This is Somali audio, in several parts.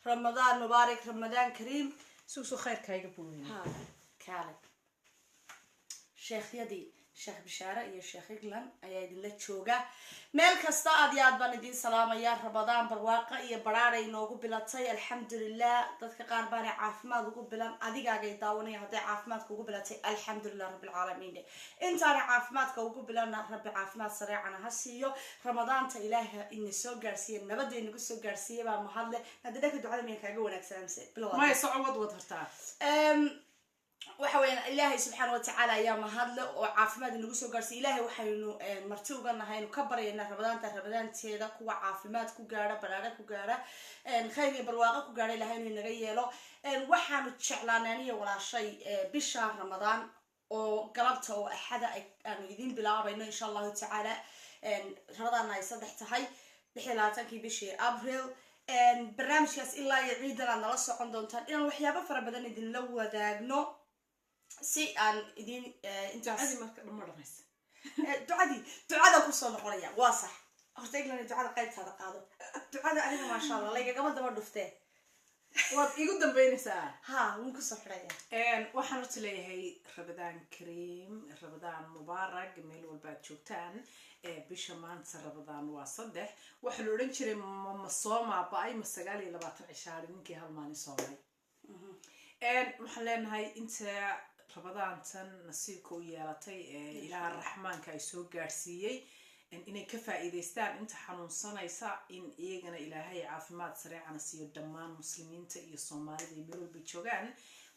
رمضان مبارك رمضان كريم سوسو خير كايغا بوين ها كالي شيخ يدي شيخ بشارة يا شيخ إغلان أياد اللي تشوجا مال كستا أدياد بندين سلام يا رمضان برواقة يا براري نوجو بلاتي الحمد لله ضدك قارباني عافمات وجو بلام أديك أجي داوني هذا عافمات وجو بلاتي الحمد لله رب العالمين أنت أنا عافمات وجو بلام رب عافمات سريع أنا هسيو رمضان تإله إن سو جارسية نبدأ إن سو جارسية مع محل هذا الدعاء من كأجوانا كسامسي ما يصعود وترتاح وحوين إلهي سبحانه وتعالى يا مهدل وعافماد إنه جسوا قرص إلهي وحينو مرتوب قلنا هاي نكبر إن رمضان تيدا كوا عافماد كوجارة برارة كوجارة خير برواقة كوجارة إلهي إنه نجيله وحنا تشعلانية ولا شيء بشهر رمضان وقربته أحد أن يدين بلا إن شاء الله تعالى رمضان يصدح تهاي بحلاتك بشي أبريل برنامج ياس إلا يعيد لنا لصو عندهم إن وحيابا فربدن إذن لو ذاقنو سي أن إذن أنت عادي مرة ناس دعادة كسو نقوليا واصح أختيك لنا دعادة قيبت هذا قادو دعادة أنا ما شاء الله ليك قبل دمر دفتاه واد يقدم بين ساعة ها ممكن صفرية waxaan horta leeyahay Ramadaan Kareem Ramadaan Mubarak meel walba joogtaan bisha maanta Ramadaan waa 3 waxa la oran jiray ma sooma baay ma 29 cishaar ninkii hal maalin soomay waxaan leenahay inta Ramadaan tan nasiibka u yeelatay Ilaaha Raxmaanka ay soo gaarsiiyay inay ka faa'iideystaan inta xanuunsanaysa in iyagana Ilaahay caafimaad sareecana siiyo dhammaan muslimiinta iyo Soomaalida iyo meel walba joogaan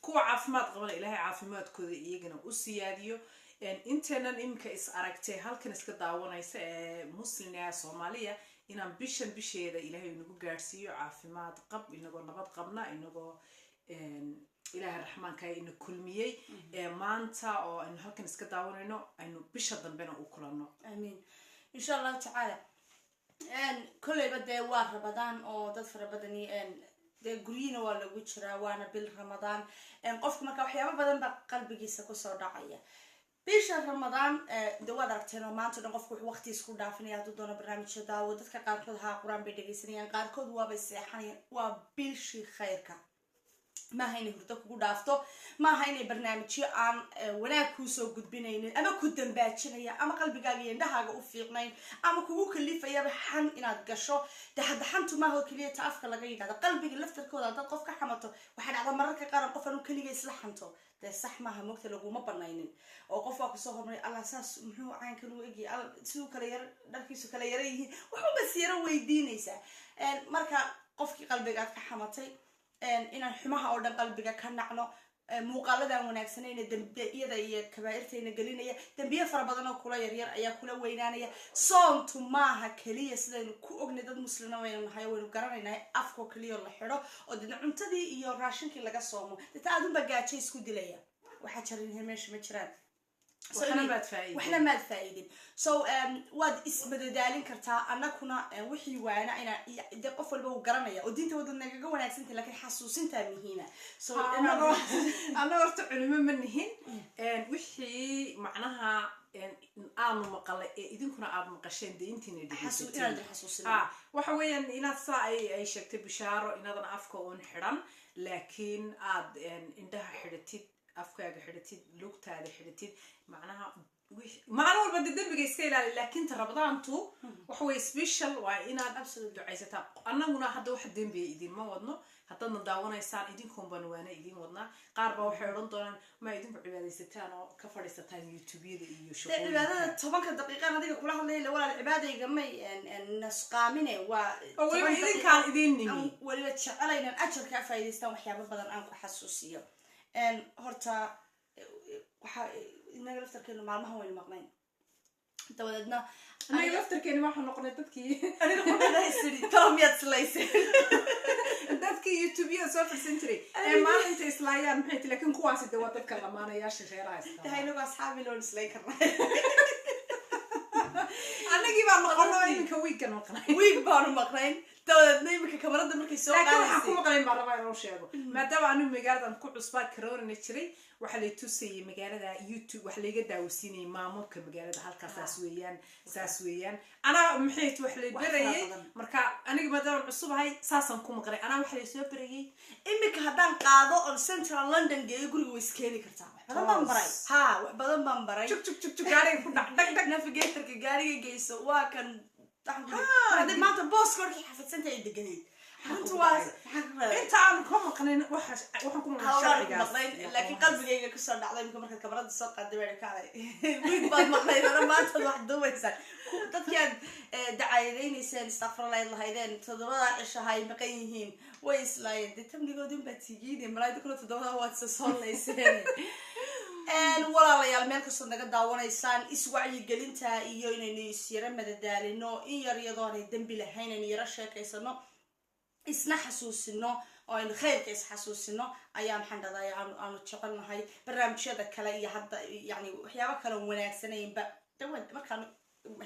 kuwa caafimaad qabana Ilaahay caafimaadkooda iyagana u siyaadiyo inteenan imka is aragtay halkan iska daawanaysa muslimiinta Soomaaliya inaan bisheeda Ilaahay nagu gaarsiiyo caafimaad qab inagoo nabad qabna inagoo Ilaahay Raxmaanka ina kulmiyay maanta oo aan halkan iska daawanayno aynu bisha dambena u kulano amiin إن شاء الله تعالى كل بدأ رمضان أو ضد رمضاني ده قرينا ولا وجرا وأنا بالرمضان قفك ما كوحيا ما بدن بقلبي جيسكو صداعية بيش رمضان دوا درتنا ما أنت نقفك وقت يسكو دافني هذا دون برنامج شدا وضد كقاركودها قرآن بدقيسني قاركود وبسحني وبيش خيرك ما هيني هردك قدافتو ما هيني برنامجي عن ولا كوسو قد بينين أما كدن باتشنيا أما قلبي قاعدين ده حاجة أوفيقنين أما كوك اللي فيا بحن إن أتقشوا ده حد حنتو ما هو كلية تأفكر لقيت هذا قلبي لفت الكود ده قف كحمته وحد على مرة كقارن قف إنه كلية يصلح حنتو ده صح ما هم مكتل وما بناينين أو قف أقصاه من على أساس محو عين كانوا يجي على سو كلير دركي سو كليره وحو بس يروي دينيسا مركا قف قلبي قاعد كحمتي إن الحماها أو دم قلبك كان نعنو مقالدة وناكسنين الدنبية ذي كبائرتين قلينية دنبية فربضنا كلا يرير أيا كلا وينانية صوت معها كلية سدين كوجن ضد مسلمين وين هاي وقررنا أفكو كلية الله حلو ودنا عمتدي يوراشين كلا قصومو تتعادون بقى شيء سكوديلية واحد شرين همش مشران وحنا ما فايدين واد اسم دالين كرتا أنا كنا وحي وانا أنا إذا قفل بو قرنيا ودين تودنا جوا ناكسنت لكن حسوسين تامهينا أنا ورت علم منهن وحي معناها أنا مقال إذن كنا عاد مقشين دينتين دي حسوسين وحويا إن أي شكت بشارة إن هذا أفكو ونحرم لكن عاد عندها حرتي أفكار حرتي لوكتا هذا حرتي معناها والله بدي الدنيا يسكيل لكن ترى رمضانتو وحوي سبيشال وإنا أبسط عايزة أنا هنا حد واحد دين بيدين ما وضنا حتى نداونا يسان إيدينكم بنوانا إيدين وضنا قاربة وحيرون طبعا ما يدين بعبادة ستان أو كفر ستان يوتيوبية يشوفون العبادة طبعا كدقيقة أنا ديك كلها الليل ولا العبادة يجمعي الناس قامنة ولما إيدين كان إيدين نمي ولما تشغلين أجر كافة يستوى حيابة بدل أنكو حسوسية هرتا إننا لفتر كنا معلمها وين مقنين توددنا أنا لفتر كنا ما حنقول تدكي أنا نقول هذا يصير ترى سلايسة تدكي يوتيوبيا سوفر سنتري ما أنت إسلايان محيط لكن كواس الدوات تتكلم أنا يا شيخ رايس هاي نبغى أصحابي لون سلايكر أنا جيب عن مقنعين كويك المقنعين ويك بانو مقنعين dabadeedna imika kamarada markay soo laakiin waxaan ku qaadaysay maqlayn baan rabaa inuu sheego maadaama anigu magaaladan ku cusbaa karoorina jiray waxaa lay tusayay magaalada youtube waxa layga daawasiinayay maamulka magaalada halkaa saas weeyaan anaa maxay wax lay barayay marka aniga maadaama cusubahay saasaan ku maqlay anaa waxa lay soo barayay imika haddaan qaado on central london geeyo guriga way iskeeni kartaa wax badan baan baray wax badan baan baray jug gaariga ku dhac dhag navigatorka gaariga geyso waa kan hadday maanta booska markii xafidsantahay ay deganayd runta waa inta aan ka maqnayn waxaan ku maqlay sharcigaas laakiin qalbigayga kasoo dhacday imika markaad kamarada soo qaaday baa kaalay wiig baad maqnayd ana maanta wax duubaysaan dadkii aad dacaayadaynayseen istaqfuralayd lahaydeen 7 cishaha ay maqan yihiin way islaayeen dee tamnigoodin baa tigiine malaayda kula 7 waad soo layseen walaalayaal meel kastoo naga daawanaysaan iswacyigelinta iyo inaynu isyara madadaalino in yar iyadoonay dembi lahayn aynu yaro sheekaysano isna xasuusino oo aynu khayrka isxasuusino ayaa maxaan dhahday aanu jecelnahay barnaamijyada kale iyo hadda yani waxyaaba kale wanaagsanaynba markaan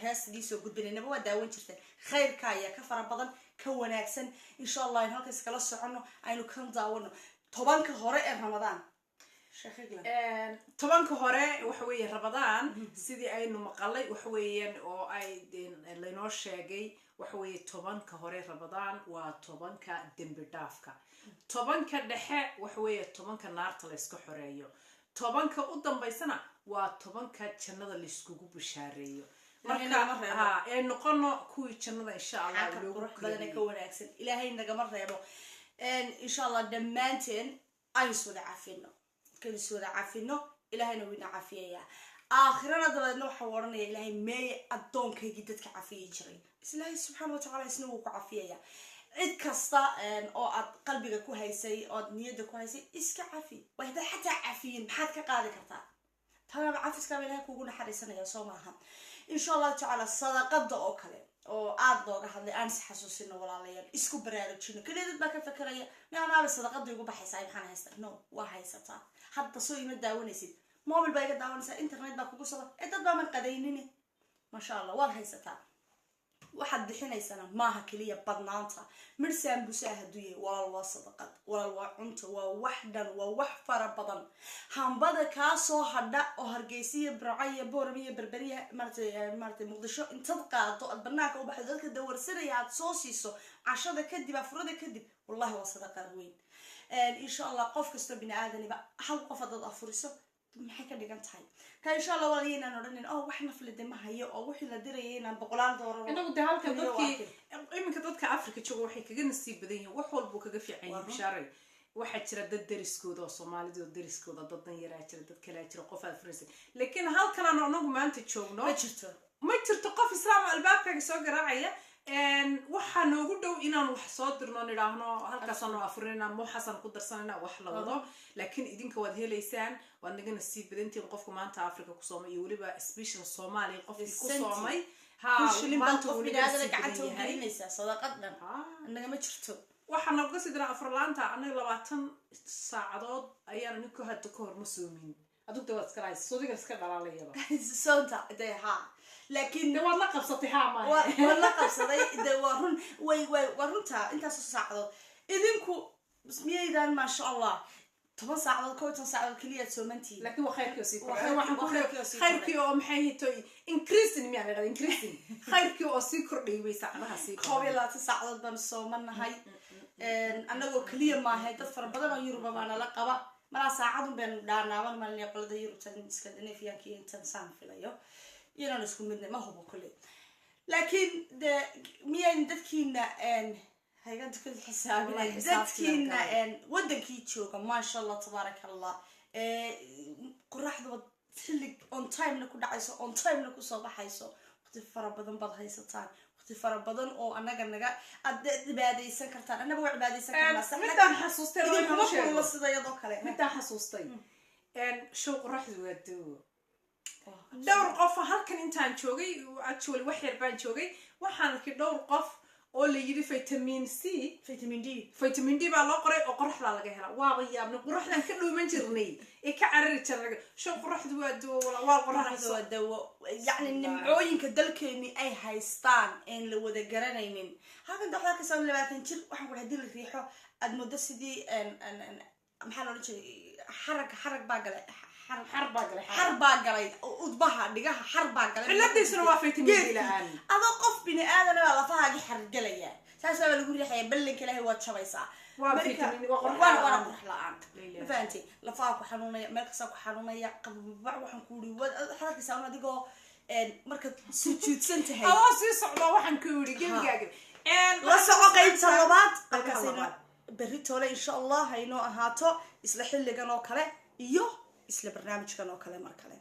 heestii soo gudbinaynaba waa daawan jirteen khayrka ayaa ka fara badan ka wanaagsan insha allah in halkaas kala socono aynu kan daawano 10 hore ee ramadaan tobanka hore waxa weeye rabadaan sidii aynu maqalay waxa weeyaan oo ay laynoo sheegay waxa weeye tobanka hore rabadaan waa tobanka dembi dhaafka tobanka dhexe waxa weeye tobanka naarta la iska xoreeyo tobanka u dambaysana waa tobanka jannada la iskugu bishaareeyo marka ee noqono kuwii jannada insha allah loogu badan ka wanaagsan ilaahay nagama reebo insha allah dhammaanteen aynu soo caafino كنسودا عافينو إلهنا وين عافية آخرنا دبنا وحورنا إلهي ما أدون كي جدك عافية جري بس إلهي سبحانه وتعالى يسنوك عافية عد كستا أو قلبك كويسي أو نيتك كويسي إسك عافية وهذا حتى عافيين حد كقاعد كرتا ترى عافيس كامل هيك وقولنا حريصنا يا صومها إن شاء الله تعالى الصدقة أو كلام oo aad looga hadlay aan xasuusino walaalayaal isku baraarujino kaleed baa ka fakaraya meena sadaqada ugu baxaysaa maxaan haystaa no waa haysataa hadda soo ima daawanaysid mobile baa iga daawanaysaa internet baa kugu soo dad baa man qadaynini ma sha Allah waa haysataa waxaad bixinaysana maaha kaliya badnaanta mirsaan busaa haduye waa sadaqad waa cunto waa waxdan waa wax fara badan hambada ka soo hadha oo hargeysiya burcaya booramiya berberiya martay muqdisho inta qaado banaanka u baxdo dadka dawarsanaya aad soo siiso cashada kadib afurada kadib wallahi waa sadaqad weyn insha Allah qof kasto bini aadaniba hal qof dad afuriso maxay ka dhigan tahay ka insha Allah waliina noqonin oo wax naflida ma hayo oo wixii la dirayayna $100 inagu halka dadkii iminka dadka Afrika jooga waxay kaga nasiib badan yihiin wax walba kaga fiican yihiin bishaaray waxa jira dad dariskooda oo Soomaalidu dariskooda dadan yaraa jira dad kale jira qof Afrika laakiin halkan anagu maanta joogno ma jirto qof islaam albaabka soo garaacaya waxaa noogu dhow inaan wax soo dirno nidhaahno halkaas aan afurina mo xasan ku darsanayna wax la wado laakiin idinka waad heleysaan waad naga nasiib badantiin qofka maanta Afrika ku soomay iyo waliba special Soomaali qofkii ku soomay maanta uu nidaamada gacanta u gelinaysa sadaqadan anaga ma jirto waxaan uga sidra afurlaanta anaga 20 saacadood ayaan ninka hadda ka hor ma soomin adugu waad iska raayay soodiga iska dhalaalayaba soonta deha لكن والله قبصتها ما والله قبصتي ده ورن ورنتا انت ساعدوا اذنكو بسميه اذا ما شاء الله 10 ساعات كويتن ساعات كليه سومنتي لكن وخيرك يوسف خيرك يوم حيتوي انكريسن يعني انكريسن خيرك او سي كردي وي ساعدها سي خوي لا ساعات بان سومنahay anagoo kaliya ma ahay dad fara badan oo Yurub baana la qaba mara saacad baan dhaanaaban malin qolada Yurub tan Scandinavia ki intan saan filayo يلا نسكن منه ما هو بكله لكن ده مين دكينا هاي قد كل حسابنا دكينا ودكي تشوك ما شاء الله تبارك الله قرح ذو تحلق on time نكون عايزه on time نكون صباح عايزه وقت فرق بدن بعض هيستان وقت فرق بدن أو أنا جنجا بعدي سكرتان أنا بقول بعدي سكرتان متى حسوستي إذا ما كل وصل يضاك عليه متى حسوستي شو قرح ذو دور قف halkan intaan joogay actually wax yar baan joogay waxaan arkay dhowr qof oo la yidhi vitamin C vitamin D baa loo qoray oo qoraxda laga hela waaba yaabna qoraxdan ka dhuuman jirnay ee ka carari jirnay shan qoraxdu waa dawo waa qoraxdu waa dawo yani nimcooyinka dalkeeni ay haystaan in la wada garanaynin halkan dadka ka soo 20 jir waxaan ku hadii la riixo aad muddo sidii maxaa loo jeeday xarag baa galay xar baa galay udbaha dhigaha xar baa galay ciladiisuna waa vitamin D la'aan adoo qof bini aadan ah lafahaagi xar galaya saas waa lagu riixaya ballanka ilaahay waa jabaysaa waa vitamin waa qorax la'aan fahanti lafaha ku xanuunaya meel kasta ku xanuunaya qababac waxaan ku yiri xadarkiisa aan adigoo marka sujuudsan tahay oo sii socdo waxaan ku yiri gabigaaga la soco qaybta labaad halkaasina berri toole insha Allah hayno ahaato isla xilligan oo kale iyo isla barnaamijkan oo kale mar kale